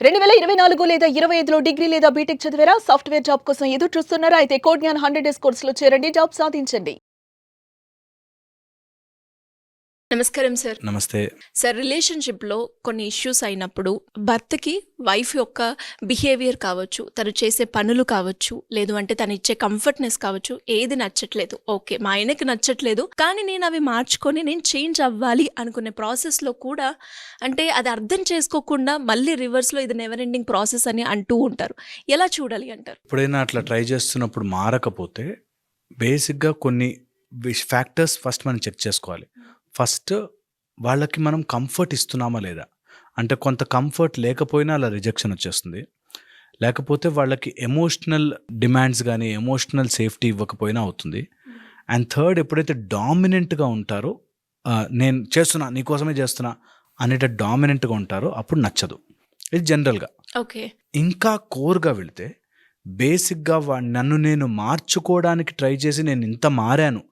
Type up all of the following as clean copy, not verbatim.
2024 లేదా 25లో డిగ్రీ లేదా బీటెక్ చదివారా? సాఫ్ట్‌వేర్ జాబ్ కోసం ఎదురు చూస్తున్నారా? అయితే కోడ్‌జ్ఞాన్ 100 డేస్ కోర్సులో చేరండి. జాబ్ సాధించండి. నమస్కారం సార్. నమస్తే. సార్, రిలేషన్‌షిప్‌లో కొన్ని ఇష్యూస్ అయినప్పుడు భర్తకి వైఫ్ యొక్క బిహేవియర్ కావచ్చు, తను చేసే పనులు కావచ్చు, లేదు అంటే తను ఇచ్చే కంఫర్ట్‌నెస్ కావచ్చు, ఏది నచ్చట్లేదు. ఓకే, మా ఆయనకి నచ్చట్లేదు, కానీ నేను అవి మార్చుకొని నేను చేంజ్ అవ్వాలి అనుకునే ప్రాసెస్‌లో కూడా అంటే అది అర్థం చేసుకోకుండా మళ్ళీ రివర్స్‌లో ఇది నెవర్ ఎండింగ్ ప్రాసెస్ అని అంటూ ఉంటారు. ఎలా చూడాలి అంటారు? ఎప్పుడైనా అట్లా ట్రై చేస్తున్నప్పుడు మారకపోతే బేసిక్‌గా కొన్ని ఫ్యాక్టర్స్ ఫస్ట్ మనం చెక్ చేసుకోవాలి. ఫస్ట్ వాళ్ళకి మనం కంఫర్ట్ ఇస్తున్నామా లేదా? అంటే కొంత కంఫర్ట్ లేకపోయినా అలా రిజెక్షన్ వచ్చేస్తుంది. లేకపోతే వాళ్ళకి ఎమోషనల్ డిమాండ్స్ గానీ, ఎమోషనల్ సేఫ్టీ ఇవ్వకపోయినా అవుతుంది. అండ్ థర్డ్, ఎప్పుడైతే డామినెంట్‌గా ఉంటారో నేను చేస్తున్నా, నీకోసమే చేస్తున్నా అనేట డామినెంట్‌గా ఉంటారో అప్పుడు నచ్చదు. ఇది జనరల్‌గా. ఓకే. ఇంకా కోర్‌గా వెళితే బేసిక్‌గా నన్ను నేను మార్చుకోవడానికి ట్రై చేసి నేను ఇంత మారాను.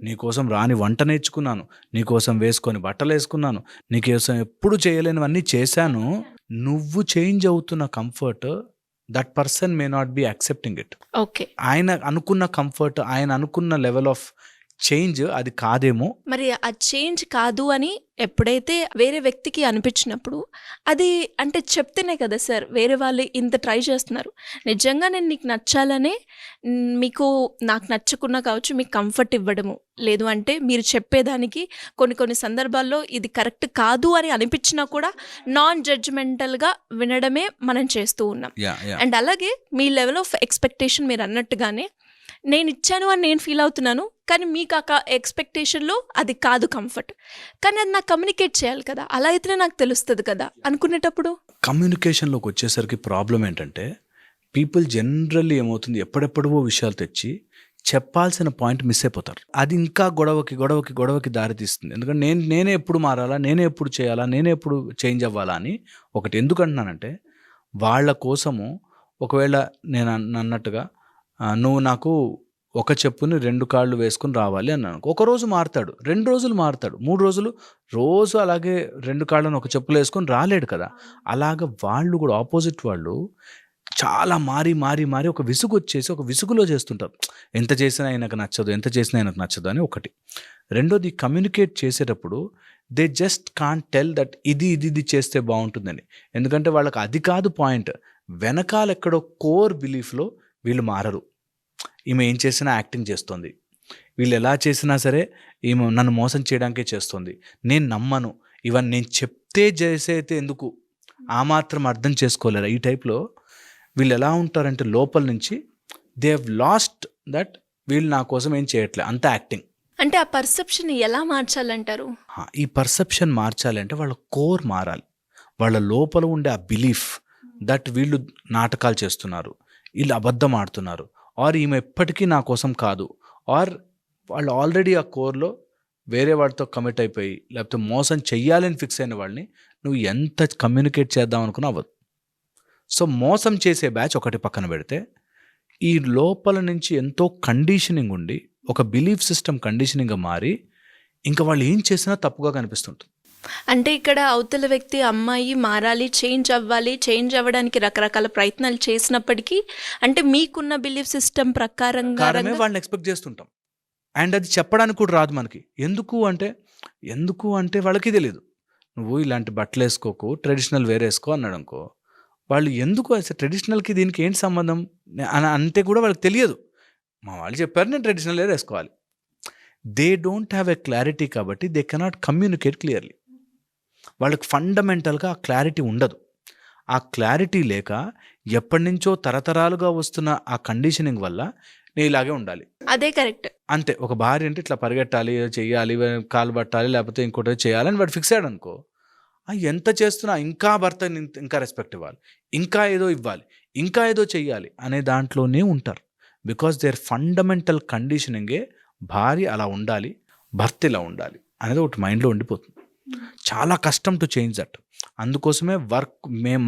నీకోసం రాని వంట నేర్చుకున్నాను. నీకోసం వేసుకొని బట్టలేసుకున్నాను. నీకోసం ఎప్పుడు చేయలేనివన్నీ చేశాను. నువ్వు చేంజ్ అవుతున్న comfort that person may not be accepting it. Okay. ఆయన అనుకున్న కంఫర్ట్, ఆయన అనుకున్న లెవెల్ ఆఫ్ చేంజ్ అది కాదేమో. మరి ఆ చేంజ్ కాదు అని ఎప్పుడైతే వేరే వ్యక్తికి అనిపించినప్పుడు అది అంటే చెప్తేనే కదా సార్ వేరే వాళ్ళు ఇంత ట్రై చేస్తున్నారు. నిజంగా నేను నీకు నచ్చాలనే మీకు నాకు నచ్చకున్నా కావచ్చు మీకు కంఫర్ట్ ఇవ్వడము, లేదు అంటే మీరు చెప్పేదానికి కొన్ని కొన్ని సందర్భాల్లో ఇది కరెక్ట్ కాదు అని అనిపించినా కూడా నాన్ జడ్జ్మెంటల్గా వినడమే మనం చేస్తూ ఉన్నాం. అండ్ అలాగే మీ లెవెల్ ఆఫ్ ఎక్స్పెక్టేషన్ మీరు అన్నట్టుగానే నేను ఇచ్చాను అని నేను ఫీల్ అవుతున్నాను, కానీ మీకు ఆ ఎక్స్పెక్టేషన్లో అది కాదు కంఫర్ట్, కానీ అది నాకు కమ్యూనికేట్ చేయాలి కదా, అలా అయితేనే నాకు తెలుస్తుంది కదా అనుకునేటప్పుడు కమ్యూనికేషన్లోకి వచ్చేసరికి ప్రాబ్లం ఏంటంటే పీపుల్ జనరల్లీ ఏమవుతుంది, ఎప్పుడెప్పుడో విషయాలు తెచ్చి చెప్పాల్సిన పాయింట్ మిస్ అయిపోతారు. అది ఇంకా గొడవకి దారితీస్తుంది. ఎందుకంటే నేనే ఎప్పుడు మారాలా, నేనే ఎప్పుడు చేయాలా, నేనే ఎప్పుడు చేంజ్ అవ్వాలా అని ఒకటి. ఎందుకంటున్నానంటే వాళ్ళ కోసము ఒకవేళ నేను అన్నట్టుగా నువ్వు నాకు ఒక చెప్పుని 2 కాళ్ళు వేసుకుని రావాలి అన్నాను. ఒకరోజు మారుతాడు, 2 రోజులు మారుతాడు, 3 రోజులు రోజు అలాగే 2 కాళ్ళను ఒక చెప్పులు వేసుకొని రాలేడు కదా. అలాగ వాళ్ళు కూడా ఆపోజిట్ వాళ్ళు చాలా మారి ఒక విసుగు వచ్చేసి ఒక విసుగులో చేస్తుంటారు. ఎంత చేసినా ఆయనకు నచ్చదు అని ఒకటి. రెండోది, కమ్యూనికేట్ చేసేటప్పుడు they just can't tell that ఇది చేస్తే బాగుంటుందని. ఎందుకంటే వాళ్ళకి అది కాదు పాయింట్. వెనకాల ఎక్కడో కోర్ బిలీఫ్లో వీళ్ళు మారరు. ఈమె ఏం చేసినా యాక్టింగ్ చేస్తుంది, వీళ్ళు ఎలా చేసినా సరే ఈమె నన్ను మోసం చేయడానికే చేస్తుంది, నేను నమ్మను, ఇవన్నీ నేను చెప్తే చేసేతే ఎందుకు, ఆ మాత్రం అర్థం చేసుకోలేరా? ఈ టైప్లో వీళ్ళు ఎలా ఉంటారంటే లోపల నుంచి దే హ్యావ్ లాస్ట్ దట్ వీళ్ళు నా కోసం ఏం చేయట్లే, అంత యాక్టింగ్. అంటే ఆ పర్సెప్షన్ ఎలా మార్చాలంటారు? ఈ పర్సెప్షన్ మార్చాలి అంటే వాళ్ళ కోర్ మారాలి. వాళ్ళ లోపల ఉండే ఆ బిలీఫ్ దట్ వీళ్ళు నాటకాలు చేస్తున్నారు, వీళ్ళు అబద్ధం ఆడుతున్నారు, ఆర్ ఈమె ఎప్పటికీ నా కోసం కాదు, ఆర్ వాళ్ళు ఆల్రెడీ ఆ కోర్లో వేరే వాడితో కమిట్ అయిపోయి లేకపోతే మోసం చెయ్యాలని ఫిక్స్ అయిన వాళ్ళని నువ్వు ఎంత కమ్యూనికేట్ చేద్దాం అనుకున్నా అవ్వదు. సో మోసం చేసే బ్యాచ్ ఒకటి పక్కన పెడితే, ఈ లోపల నుంచి ఎంతో కండిషనింగ్ ఉండి ఒక బిలీఫ్ సిస్టమ్ కండిషనింగ్గా మారి ఇంకా వాళ్ళు ఏం చేసినా తప్పుగా కనిపిస్తుంటుంది. అంటే ఇక్కడ అవతల వ్యక్తి అమ్మాయి మారాలి, చేంజ్ అవ్వాలి, చేంజ్ అవ్వడానికి రకరకాల ప్రయత్నాలు చేసినప్పటికీ అంటే మీకున్న బిలీఫ్ సిస్టమ్ ప్రకారంగా వాళ్ళని ఎక్స్పెక్ట్ చేస్తుంటాం. అండ్ అది చెప్పడానికి కూడా రాదు మనకి. ఎందుకు అంటే వాళ్ళకి తెలియదు. నువ్వు ఇలాంటి బట్టలు వేసుకోకు, ట్రెడిషనల్ వేర్ వేసుకో అన్నాడు అనుకో, వాళ్ళు ఎందుకు అసలు ట్రెడిషనల్కి దీనికి ఏంటి సంబంధం అని అంటే కూడా వాళ్ళకి తెలియదు. మా వాళ్ళు చెప్పారు నేను ట్రెడిషనల్ వేర్ వేసుకోవాలి. They don't have a clarity, కాబట్టి దే కెనాట్ కమ్యూనికేట్ క్లియర్లీ. వాళ్ళకి ఫండమెంటల్గా ఆ క్లారిటీ ఉండదు. ఆ క్లారిటీ లేక ఎప్పటి నుంచో తరతరాలుగా వస్తున్న ఆ కండిషనింగ్ వల్ల నేను ఇలాగే ఉండాలి, అదే కరెక్ట్ అంతే. ఒక భార్య అంటే ఇట్లా పరిగెట్టాలి, చెయ్యాలి, కాలు పట్టాలి, లేకపోతే ఇంకోటి చేయాలని వాడు ఫిక్స్ అయ్యాడు అనుకో, ఎంత చేస్తున్నా ఇంకా భర్త ఇంకా రెస్పెక్ట్ ఇవ్వాలి, ఇంకా ఏదో ఇవ్వాలి, ఇంకా ఏదో చెయ్యాలి అనే దాంట్లోనే ఉంటారు. బికాస్ దేర్ ఫండమెంటల్ కండిషనింగే భార్య అలా ఉండాలి, భర్త ఇలా ఉండాలి అనేది ఒకటి మైండ్లో ఉండిపోతుంది. చాలా కష్టం టు చేంజ్ దట్. అందుకోసమే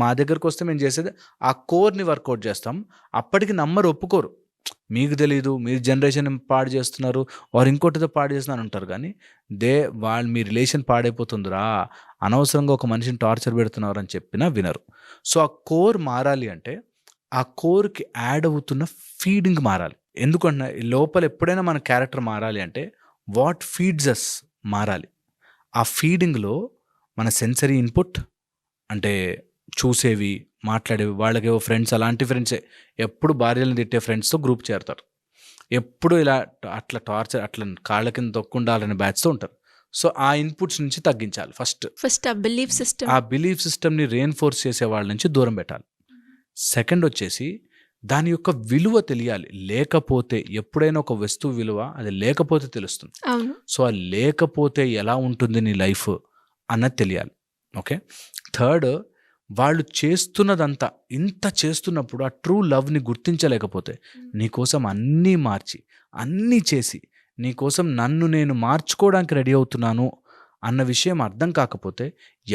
మా దగ్గరకు వస్తే మేము చేసేది ఆ కోర్ని వర్కౌట్ చేస్తాం. అప్పటికి నమ్మరు, ఒప్పుకోరు. మీకు తెలీదు, మీరు జనరేషన్ పాడు చేస్తున్నారు వారు ఇంకోటితో పాడు చేస్తున్నారు అంటారు. కానీ వాళ్ళు మీ రిలేషన్ పాడైపోతుందిరా, అనవసరంగా ఒక మనిషిని టార్చర్ పెడుతున్నారు అని చెప్పినా వినరు. సో ఆ కోర్ మారాలి అంటే ఆ కోర్కి యాడ్ అవుతున్న ఫీడింగ్ మారాలి. ఎందుకంటే లోపల ఎప్పుడైనా మన క్యారెక్టర్ మారాలి అంటే వాట్ ఫీడ్స్ అస్ మారాలి. ఆ ఫీడింగ్లో మన సెన్సరీ ఇన్పుట్ అంటే చూసేవి, మాట్లాడేవి, వాళ్ళకేవో ఫ్రెండ్స్, అలాంటి ఫ్రెండ్సే ఎప్పుడు భార్యలను తిట్టే ఫ్రెండ్స్తో గ్రూప్ చేరతారు. ఎప్పుడు ఇలా అట్లా టార్చర్, అట్లా కాళ్ళ కింద తొక్కుండాలనే బ్యాచ్తో ఉంటారు. సో ఆ ఇన్పుట్స్ నుంచి తగ్గించాలి. ఫస్ట్ ఆ బిలీఫ్ సిస్టమ్, ఆ బిలీఫ్ సిస్టమ్ని రీఎన్ఫోర్స్ చేసే వాళ్ళ నుంచి దూరం పెట్టాలి. సెకండ్ వచ్చేసి దాని యొక్క విలువ తెలియాలి. లేకపోతే ఎప్పుడైనా ఒక వస్తువు విలువ అది లేకపోతే తెలుస్తుంది. అవును. సో ఆ లేకపోతే ఎలా ఉంటుంది నీ లైఫ్ అన్నది తెలియాలి. ఓకే. థర్డ్, వాళ్ళు చేస్తున్నదంతా ఇంత చేస్తున్నప్పుడు ఆ ట్రూ లవ్ని గుర్తించలేకపోతే నీకోసం అన్నీ మార్చి అన్నీ చేసి నీకోసం నన్ను నేను మార్చుకోవడానికి రెడీ అవుతున్నాను అన్న విషయం అర్థం కాకపోతే,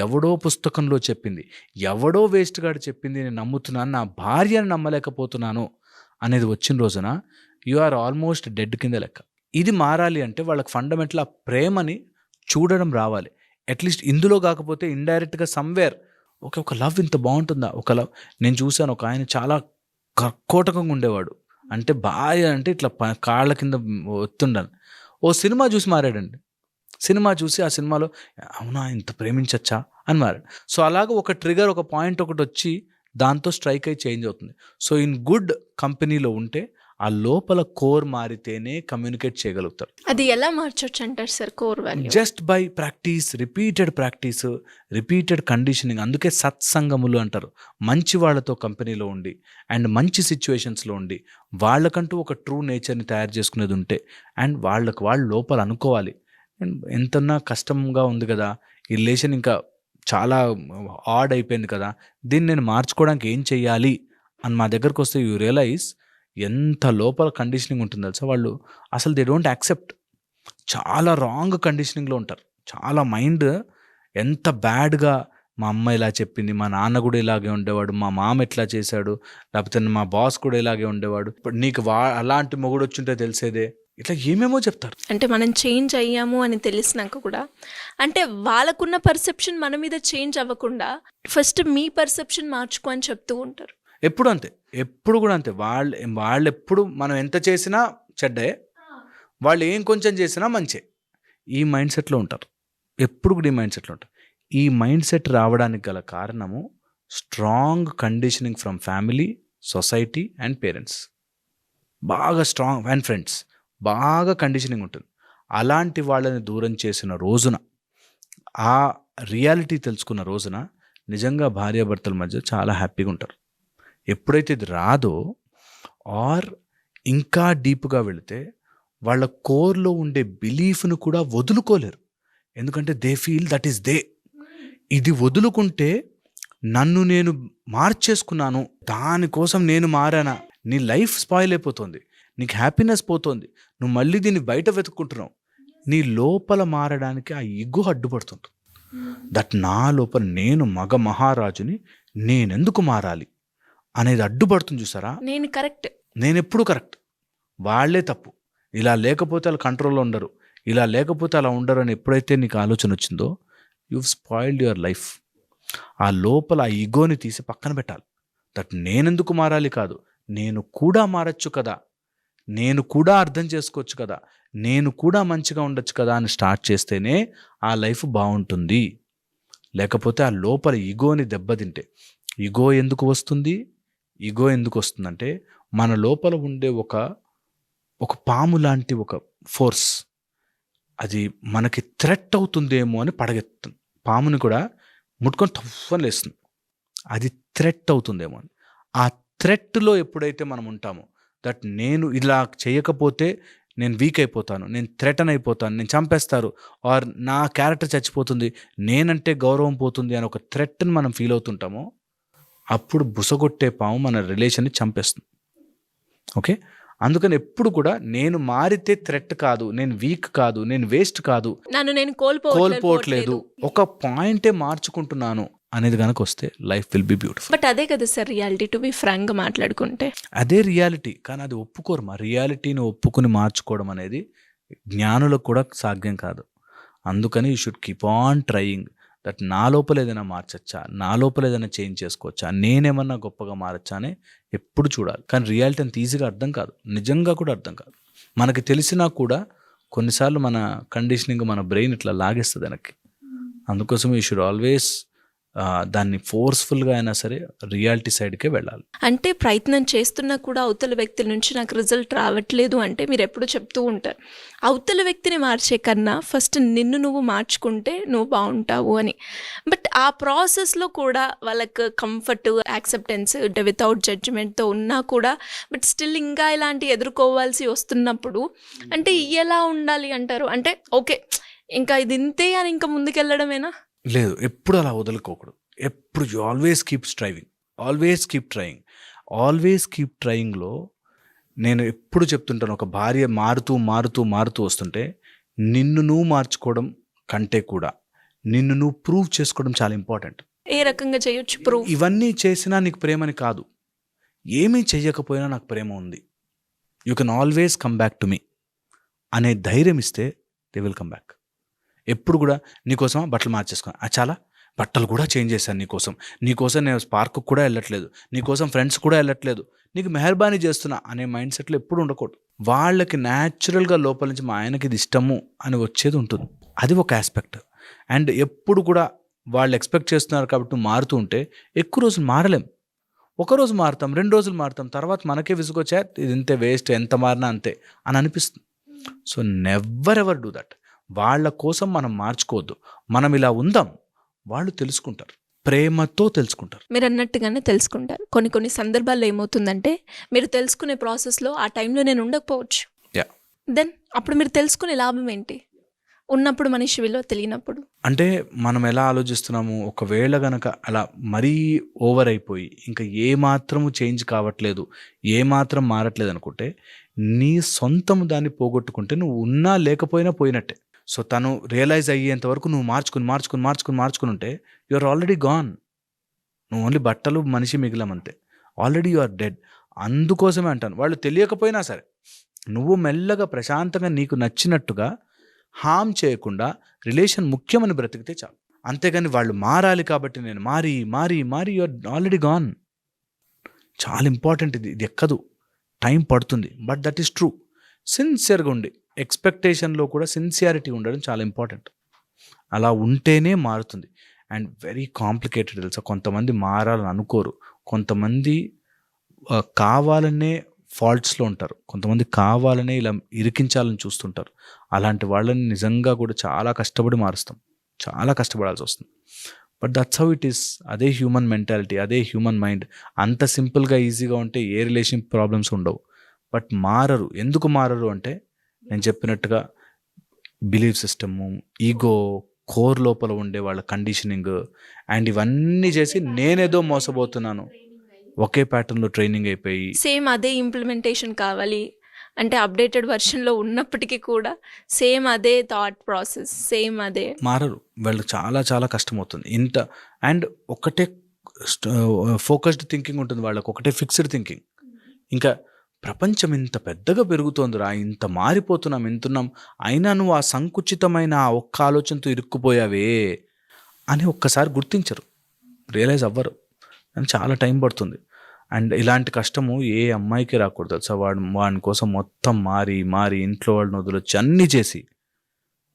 ఎవడో పుస్తకంలో చెప్పింది, ఎవడో వేస్ట్ గాడు చెప్పింది నేను నమ్ముతున్నాను, నా భార్యను నమ్మలేకపోతున్నాను అనేది వచ్చిన రోజున యు ఆర్ ఆల్మోస్ట్ డెడ్ కింద లెక్క. ఇది మారాలి అంటే వాళ్ళకి ఫండమెంటల్ ఆ ప్రేమని చూడడం రావాలి. అట్లీస్ట్ ఇందులో కాకపోతే ఇండైరెక్ట్గా సమ్వేర్ ఒక లవ్ ఇంత బాగుంటుందా, ఒక లవ్. నేను చూశాను ఒక ఆయన చాలా కర్కోటకంగా ఉండేవాడు, అంటే బాగా అంటే ఇట్లా కాళ్ళ కింద ఒత్తుండను. ఓ సినిమా చూసి మారాడండి. సినిమా చూసి ఆ సినిమాలో అవునా ఇంత ప్రేమించచ్చా అని మారాడు. సో అలాగ ఒక ట్రిగర్, ఒక పాయింట్ ఒకటి వచ్చి దాంతో స్ట్రైక్ అయి చేంజ్ అవుతుంది. సో ఇన్ గుడ్ కంపెనీలో ఉంటే ఆ లోపల కోర్ మారితేనే కమ్యూనికేట్ చేయగలుగుతారు. అది ఎలా మార్చొచ్చు అంటారు sir core value? Just by practice, repeated conditioning. అందుకే సత్సంగములు అంటారు. మంచి వాళ్ళతో కంపెనీలో ఉండి అండ్ మంచి సిచ్యువేషన్స్లో ఉండి వాళ్ళకంటూ ఒక ట్రూ నేచర్ని తయారు చేసుకునేది ఉంటే అండ్ వాళ్ళు లోపల అనుకోవాలి, ఎంతన్నా కష్టంగా ఉంది కదా ఈ రిలేషన్, ఇంకా చాలా ఆడ్ అయిపోయింది కదా, దీన్ని నేను మార్చుకోవడానికి ఏం చెయ్యాలి అని మా దగ్గరకు వస్తే యూ రియలైజ్ ఎంత లోపల కండిషనింగ్ ఉంటుంది తెలుసా. వాళ్ళు అసలు దే డోంట్ యాక్సెప్ట్, చాలా రాంగ్ కండిషనింగ్లో ఉంటారు. చాలా మైండ్ ఎంత బ్యాడ్గా, మా అమ్మ ఇలా చెప్పింది, మా నాన్న కూడా ఇలాగే ఉండేవాడు, మా మామ ఎట్లా చేశాడు, లేకపోతే మా బాస్ కూడా ఇలాగే ఉండేవాడు, ఇప్పుడు నీకు అలాంటి మొగుడు వచ్చుంటే తెలిసేదే, ఇట్లా ఏమేమో చెప్తారు. అంటే మనం చేంజ్ అయ్యాము అని తెలిసినాక కూడా అంటే వాళ్ళకున్న పర్సెప్షన్ మన మీద చేంజ్ అవ్వకుండా ఫస్ట్ మీ పర్సెప్షన్ మార్చుకో అని చెప్తూ ఉంటారు. ఎప్పుడు కూడా అంతే. వాళ్ళు ఎప్పుడు మనం ఎంత చేసినా చెడ్డే, వాళ్ళు ఏం కొంచెం చేసినా మంచే, ఈ మైండ్ సెట్లో ఉంటారు. ఎప్పుడు కూడా ఈ మైండ్ సెట్లో ఉంటారు. ఈ మైండ్ సెట్ రావడానికి గల కారణము strong conditioning from family, society and parents. బాగా స్ట్రాంగ్ అండ్ ఫ్రెండ్స్, బాగా కండిషనింగ్ ఉంటుంది. అలాంటి వాళ్ళని దూరం చేసిన రోజున, ఆ రియాలిటీ తెలుసుకున్న రోజున నిజంగా భార్యాభర్తల మధ్య చాలా హ్యాపీగా ఉంటారు. ఎప్పుడైతే ఇది రాదో ఆర్ ఇంకా డీప్గా వెళితే వాళ్ళ కోర్లో ఉండే బిలీఫ్ను కూడా వదులుకోలేరు. ఎందుకంటే they feel that is they. ఇది వదులుకుంటే నన్ను నేను మార్చేసుకున్నాను, దానికోసం నేను మారానా, నీ లైఫ్ స్పాయిల్ అయిపోతుంది, నీకు హ్యాపీనెస్ పోతుంది, నువ్వు మళ్ళీ దీన్ని బయట వెతుక్కుంటున్నావు. నీ లోపల మారడానికి ఆ ఇగో అడ్డుపడుతుంది. దట్ నా లోపల నేను మగ మహారాజుని, నేనెందుకు మారాలి అనేది అడ్డుపడుతుంది. చూసారా, నేను ఎప్పుడు కరెక్ట్, వాళ్ళే తప్పు, ఇలా లేకపోతే వాళ్ళు కంట్రోల్లో ఉండరు, ఇలా లేకపోతే అలా ఉండరు అని ఎప్పుడైతే నీకు ఆలోచన వచ్చిందో యు స్పాయిల్డ్ యువర్ లైఫ్. ఆ లోపల ఆ ఈగోని తీసి పక్కన పెట్టాలి. దట్ నేనెందుకు మారాలి కాదు, నేను కూడా మారచ్చు కదా, నేను కూడా అర్థం చేసుకోవచ్చు కదా, నేను కూడా మంచిగా ఉండొచ్చు కదా అని స్టార్ట్ చేస్తేనే ఆ లైఫ్ బాగుంటుంది. లేకపోతే ఆ లోపల ఈగోని దెబ్బతింటే, ఈగో ఎందుకు వస్తుందంటే మన లోపల ఉండే ఒక పాము లాంటి ఒక ఫోర్స్, అది మనకి థ్రెట్ అవుతుందేమో అని పడగెత్తుంది. పాముని కూడా ముట్టుకొని తప్పని లేస్తుంది, అది థ్రెట్ అవుతుందేమో అని. ఆ థ్రెట్లో ఎప్పుడైతే మనం ఉంటామో, దట్ నేను ఇలా చేయకపోతే నేను వీక్ అయిపోతాను, నేను థ్రెటన్ అయిపోతాను, నేను చంపేస్తారు, ఆర్ నా క్యారెక్టర్ చచ్చిపోతుంది, నేనంటే గౌరవం పోతుంది అని ఒక థ్రెట్ని మనం ఫీల్ అవుతుంటామో, అప్పుడు బుసగొట్టే పాము మన రిలేషన్ని చంపేస్తుంది. ఓకే. అందుకని ఎప్పుడు కూడా నేను మారితే థ్రెట్ కాదు, నేను వీక్ కాదు, నేను వేస్ట్ కాదు, నన్ను నేను కోల్పోవట్లేదు, ఒక పాయింటే మార్చుకుంటున్నాను అనేది కనుక వస్తే life will be beautiful. But అదే కదా సార్ రియాలిటీ, టు బి ఫ్రాంక్గా మాట్లాడుకుంటే. అదే రియాలిటీ, కానీ అది ఒప్పుకోరు. మా రియాలిటీని ఒప్పుకుని మార్చుకోవడం అనేది జ్ఞానులకు కూడా సాధ్యం కాదు. అందుకని you should keep on trying that నా లోపల ఏదైనా మార్చచ్చా, నా లోపల ఏదైనా చేంజ్ చేసుకోవచ్చా, నేనేమన్నా గొప్పగా మారచ్చా అని ఎప్పుడు చూడాలి. కానీ రియాలిటీ అంత ఈజీగా అర్థం కాదు, నిజంగా కూడా అర్థం కాదు. మనకి తెలిసినా కూడా కొన్నిసార్లు మన కండిషనింగ్, మన బ్రెయిన్ ఇట్లా లాగేస్తుంది వెనక్కి. అందుకోసం యూ షుడ్ ఆల్వేస్ దాన్ని ఫోర్స్ఫుల్గా అయినా సరే రియాలిటీ సైడ్కే వెళ్ళాలి. అంటే ప్రయత్నం చేస్తున్నా కూడా అవతల వ్యక్తి నుంచి నాకు రిజల్ట్ రావట్లేదు అంటే మీరు ఎప్పుడు చెప్తూ ఉంటారు అవతల వ్యక్తిని మార్చే కన్నా ఫస్ట్ నిన్ను నువ్వు మార్చుకుంటే నువ్వు బాగుంటావు అని. బట్ ఆ ప్రాసెస్లో కూడా వాళ్ళకి కంఫర్ట్, యాక్సెప్టెన్స్, వితౌట్ జడ్జిమెంట్తో ఉన్నా కూడా బట్ స్టిల్ ఇంకా ఇలాంటి ఎదుర్కోవాల్సి వస్తున్నప్పుడు అంటే ఎలా ఉండాలి అంటారు? అంటే ఓకే ఇంకా ఇది ఇంతే అని ఇంకా ముందుకెళ్ళడమేనా? లేదు, ఎప్పుడు అలా వదులుకోకూడదు. ఎప్పుడు you always keep striving, always keep trying, always keep ట్రయింగ్లో నేను ఎప్పుడు చెప్తుంటాను, ఒక భార్య మారుతూ మారుతూ మారుతూ వస్తుంటే నిన్ను నువ్వు మార్చుకోవడం కంటే కూడా నిన్ను నువ్వు ప్రూవ్ చేసుకోవడం చాలా ఇంపార్టెంట్. ఏ రకంగా చేయొచ్చు ప్రూవ్? ఇవన్నీ చేసినా నీకు ప్రేమని కాదు, ఏమీ చెయ్యకపోయినా నాకు ప్రేమ ఉంది, you can always come back to me అనే ధైర్యం ఇస్తే దే విల్ కమ్ బ్యాక్. ఎప్పుడు కూడా నీకోసం బట్టలు మార్చేసుకున్నాను, చాలా బట్టలు కూడా చేంజ్ చేశాను నీకోసం నేను పార్కు కూడా వెళ్ళట్లేదు, నీకోసం ఫ్రెండ్స్ కూడా వెళ్ళట్లేదు, నీకు మెహర్బానీ చేస్తున్నా అనే మైండ్ సెట్లో ఎప్పుడు ఉండకూడదు. వాళ్ళకి న్యాచురల్గా లోపల నుంచి మా ఆయనకి ఇది ఇష్టము అని వచ్చేది ఉంటుంది, అది ఒక ఆస్పెక్ట్. అండ్ ఎప్పుడు కూడా వాళ్ళు ఎక్స్పెక్ట్ చేస్తున్నారు కాబట్టి నువ్వు మారుతూ ఉంటే ఎక్కువ రోజులు మారలేం. ఒకరోజు మారుతాం, 2 రోజులు మారుతాం, తర్వాత మనకే విసుగొచ్చా ఇది ఇంతే, వేస్ట్, ఎంత మారినా అంతే అని అనిపిస్తుంది. So never ever do that. వాళ్ళ కోసం మనం మార్చుకోవద్దు, మనం ఇలా ఉందాం, వాళ్ళు తెలుసుకుంటారు, ప్రేమతో తెలుసుకుంటారు. మీరు అన్నట్టుగానే తెలుసుకుంటారు. కొన్ని సందర్భాల్లో ఏమవుతుందంటే మీరు తెలుసుకునే ప్రాసెస్లో ఆ టైంలో నేను ఉండకపోవచ్చు, దెన్ అప్పుడు మీరు తెలుసుకునే లాభం ఏంటి? ఉన్నప్పుడు మనిషి విలువ తెలియనప్పుడు. అంటే మనం ఎలా ఆలోచిస్తున్నాము, ఒకవేళ గనక అలా మరీ ఓవర్ అయిపోయి ఇంకా ఏమాత్రము చేంజ్ కావట్లేదు, ఏమాత్రం మారట్లేదు అనుకుంటే నీ సొంతం దాన్ని పోగొట్టుకుంటే నువ్వు ఉన్నా లేకపోయినా పోయినట్టే. సో తను రియలైజ్ అయ్యేంత వరకు నువ్వు మార్చుకుని ఉంటే యు ఆర్ ఆల్రెడీ గాన్. నువ్వు ఓన్లీ బట్టలు మనిషి మిగిలామంతే, ఆల్రెడీ యు ఆర్ డెడ్. అందుకోసమే అంటాను, వాళ్ళు తెలియకపోయినా సరే నువ్వు మెల్లగా ప్రశాంతంగా నీకు నచ్చినట్టుగా హామ్ చేయకుండా రిలేషన్ ముఖ్యమని బ్రతికితే చాలు. అంతేగాని వాళ్ళు మారాలి కాబట్టి నేను మారి యు ఆర్ ఆల్రెడీ గాన్. చాలా ఇంపార్టెంట్ ఇది ఎక్కదు, టైం పడుతుంది, బట్ దట్ ఈస్ ట్రూ. సిన్సియర్గా ఉండి ఎక్స్పెక్టేషన్లో కూడా సిన్సియారిటీ ఉండడం చాలా ఇంపార్టెంట్. అలా ఉంటేనే మారుతుంది. అండ్ వెరీ కాంప్లికేటెడ్ తెలుసా, కొంతమంది మారాలని అనుకోరు, కొంతమంది కావాలనే ఫాల్ట్స్లో ఉంటారు, కొంతమంది కావాలనే ఇలా ఇరికించాలని చూస్తుంటారు. అలాంటి వాళ్ళని నిజంగా కూడా చాలా కష్టపడి మారుస్తాం, చాలా కష్టపడాల్సి వస్తుంది. But that's how it is. అదే హ్యూమన్ మెంటాలిటీ, అదే హ్యూమన్ మైండ్. అంత సింపుల్గా ఈజీగా ఉంటే ఏ రిలేషన్ ప్రాబ్లమ్స్ ఉండవు. బట్ మారరు. ఎందుకు మారరు అంటే నేను చెప్పినట్టుగా బిలీఫ్ సిస్టము, ఈగో, కోర్ లోపల ఉండే వాళ్ళ కండిషనింగ్ అండ్ ఇవన్నీ చేసి నేనేదో మోసపోతున్నాను, ఒకే ప్యాటర్న్లో ట్రైనింగ్ అయిపోయి సేమ్ అదే ఇంప్లిమెంటేషన్ కావాలి అంటే అప్డేటెడ్ వర్షన్లో ఉన్నప్పటికీ కూడా సేమ్ అదే థాట్ ప్రాసెస్, సేమ్ అదే మారరు. వాళ్ళకి చాలా చాలా కష్టమవుతుంది. ఇంత అండ్ ఒకటే ఫోకస్డ్ థింకింగ్ ఉంటుంది వాళ్ళకి, ఒకటే ఫిక్స్డ్ థింకింగ్. ఇంకా ప్రపంచం ఇంత పెద్దగా పెరుగుతోందిరా, ఇంత మారిపోతున్నాం, ఇంతున్నాం, అయినా నువ్వు ఆ సంకుచితమైన ఆ ఒక్క ఆలోచనతో ఇరుక్కుపోయావే అని ఒక్కసారి గుర్తించరు, రియలైజ్ అవ్వరు. అని చాలా టైం పడుతుంది. అండ్ ఇలాంటి కష్టము ఏ అమ్మాయికి రాకూడదు తెలుసా. వాడి కోసం మొత్తం మారి ఇంట్లో వాళ్ళని వదిలొచ్చి అన్నీ చేసి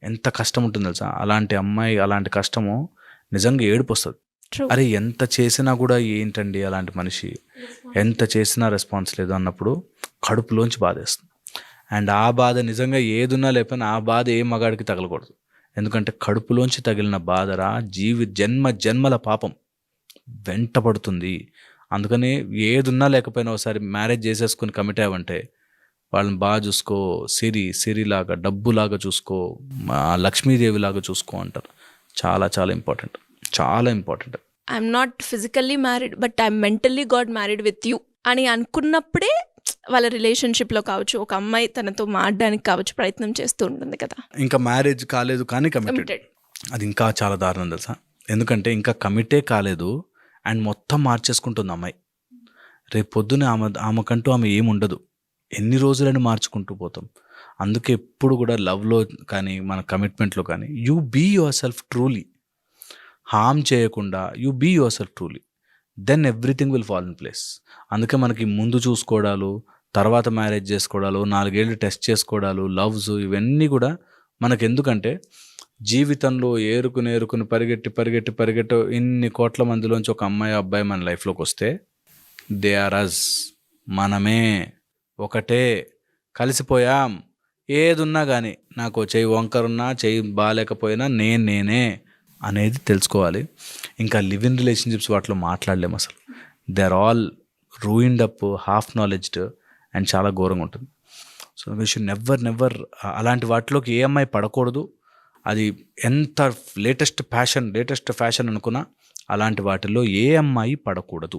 ఎంత కష్టం ఉంటుంది తెలుసా. అలాంటి అమ్మాయి, అలాంటి కష్టము నిజంగా ఏడుపు వస్తుంది. అరే ఎంత చేసినా కూడా ఏంటండి అలాంటి మనిషి, ఎంత చేసినా రెస్పాన్స్ లేదు అన్నప్పుడు కడుపులోంచి బాధేస్తుంది. అండ్ ఆ బాధ నిజంగా ఏదున్నా లేకపోయినా ఆ బాధ ఏ మగాడికి తగలకూడదు. ఎందుకంటే కడుపులోంచి తగిలిన బాధరా జన్మల పాపం వెంటపడుతుంది. అందుకని ఏదున్నా లేకపోయినా ఒకసారి మ్యారేజ్ చేసేసుకుని కమిట్ అయ్యావంటే వాళ్ళని బాగా చూసుకో, సిరిలాగా డబ్బులాగా చూసుకో, లక్ష్మీదేవిలాగా చూసుకో అంటారు. చాలా చాలా ఇంపార్టెంట్, చాలా important. I'm not physically married but I'm mentally got married with you అని అనుకున్నప్పుడే వాళ్ళ రిలేషన్షిప్లో కావచ్చు, ఒక అమ్మాయి తనతో మారడానికి కావచ్చు ప్రయత్నం చేస్తూ ఉంటుంది కదా. ఇంకా మ్యారేజ్ కాలేదు కానీ కమిటెడ్, అది ఇంకా చాలా దారుణం తెలుసా. ఎందుకంటే ఇంకా కమిటే కాలేదు అండ్ మొత్తం మార్చేసుకుంటుంది అమ్మాయి. రేపు పొద్దున ఆమెకంటూ ఆమె ఏముండదు. ఎన్ని రోజులని మార్చుకుంటూ పోతాం. అందుకే ఎప్పుడు కూడా లవ్లో కానీ మన కమిట్మెంట్లో కానీ you be yourself truly, harm చేయకుండా you be yourself truly, then everything will fall in place. అందుకే మనకి ముందు చూసుకోవడాలు, తర్వాత మ్యారేజ్ చేసుకోవడాలు, 4 ఏళ్ళు టెస్ట్ చేసుకోవడాలు, లవ్స్ ఇవన్నీ కూడా మనకు ఎందుకంటే జీవితంలో ఏరుకుని పరిగెట్టి ఇన్ని కోట్ల మందిలోంచి ఒక అమ్మాయి అబ్బాయి మన లైఫ్లోకి వస్తే దే ఆర్ అస్, మనమే ఒకటే, కలిసిపోయాం. ఏదున్నా కానీ నాకు చెయ్యి వంకరున్నా చెయ్యి బాగాలేకపోయినా నేనే అనేది తెలుసుకోవాలి. ఇంకా లివ్ ఇన్ రిలేషన్షిప్స్ వాటిలో మాట్లాడలేము అసలు. They are all ruined up, half knowledged and చాలా ఘోరంగా ఉంటుంది. సో వీ షుడ్ నెవర్ అలాంటి వాటిలోకి ఏ అమ్మాయి పడకూడదు. అది ఎంత లేటెస్ట్ ఫ్యాషన్ అనుకున్నా అలాంటి వాటిల్లో ఏ అమ్మాయి పడకూడదు.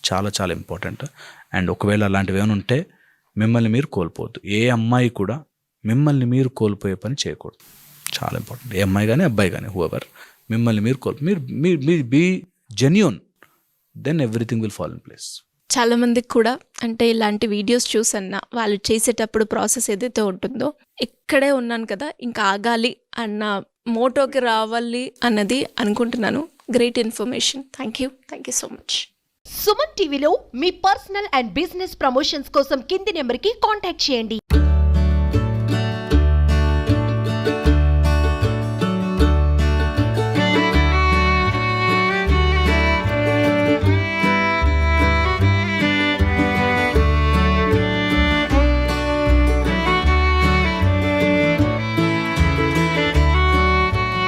చాలా చాలా ఇంపార్టెంట్. అండ్ ఒకవేళ అలాంటివి ఏమైనా ఉంటే మిమ్మల్ని మీరు కోల్పోవద్దు. ఏ అమ్మాయి కూడా మిమ్మల్ని మీరు కోల్పోయే పని చేయకూడదు. చాలా ఇంపార్టెంట్. ఏ అమ్మాయి కానీ అబ్బాయి కానీ హూఎవర్, మిమ్మల్ని మీరు మీరు be genuine, then everything will fall in place. చాలామందికి కూడా అంటే ఇలాంటి వీడియోస్ చూసన్నా వాళ్ళు చేసేటప్పుడు ప్రాసెస్ ఏదైతే ఉంటుందో ఇక్కడే ఉన్నాను కదా ఇంకా ఆగాలి అన్న మోటోకి రావాలి అన్నది అనుకుంటున్నాను. Great information. Thank you so much. Suman టీవీలో మీ పర్సనల్ అండ్ బిజినెస్ ప్రమోషన్స్ కోసం కింది నెంబర్కి కాంటాక్ట్ చేయండి.